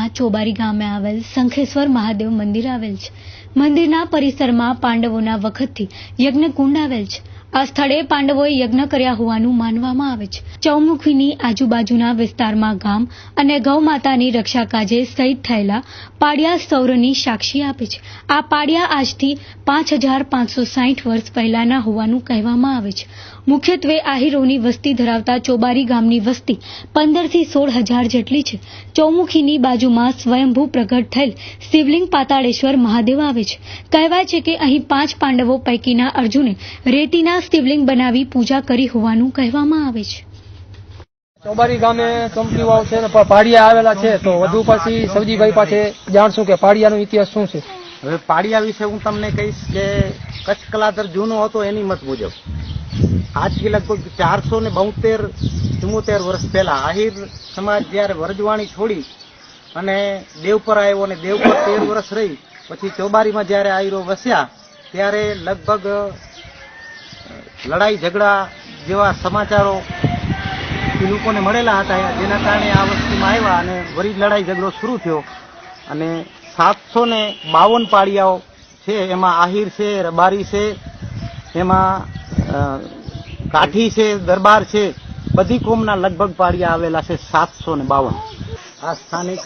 તાલુકાના ચોબારી ગામે આવેલ શંખેશ્વર મહાદેવ મંદિર આવેલ છે। મંદિરના પરિસરમાં પાંડવોના વખતથી યજ્ઞકુંડ આવેલ છે। આ સ્થળે પાંડવોએ યજ્ઞ કર્યા હોવાનું માનવામાં આવે છે। ચૌમુખીની આજુબાજુના વિસ્તારમાં ગામ અને ગૌ માતાની રક્ષા કાજે શહીદ થયેલા પાડિયા સૌરની સાક્ષી આપે છે। આ પાડિયા આજથી 5560 વર્ષ પહેલાના હોવાનું કહેવામાં આવે છે। મુખ્યત્વે આહીરોની વસ્તી ધરાવતા ચોબારી ગામની વસ્તી 15 થી 16 હજાર જેટલી છે। ચૌમુખીની બાજુમાં સ્વયંભૂ પ્રગટ થયેલ શિવલિંગ પાતાળેશ્વર મહાદેવ આવે છે। કહેવાય છે કે અહીં 5 પાંડવો પૈકીના અર્જુને રેતીના શિવલિંગ બનાવી પૂજા કરી હોવાનું કહેવામાં આવે છે। ચોબારી ગામે ચમકી વાવ છે ને પાડિયા આવેલા છે, તો વધુ પછી સવજીભાઈ પાસે જાણશું કે પાડિયાનો ઇતિહાસ શું છે। હવે પાડિયા વિશે હું તમને કહીશ કે કચ્છ કલાતર જૂનો હતો એની મત મુજબ આજથી લગભગ 472-74 વર્ષ પહેલા આહિર સમાજ જ્યારે વરજવાણી છોડી અને દેવપર આવ્યો અને દેવપર 13 વર્ષ રહી પછી ચોબારીમાં જ્યારે આહિરો વસ્યા ત્યારે લગભગ લડાઈ ઝઘડા જેવા સમાચારો લોકોને મળેલા હતા, જેના કારણે આ વસ્તુમાં આવ્યા અને વળી લડાઈ ઝઘડો શરૂ થયો અને 752 પાડિયાઓ છે। એમાં આહિર છે, રબારી છે, એમાં કાઠી છે, દરબાર છે, બધી કોમના લગભગ પાડિયા આવેલા છે 752। આ સ્થાનિક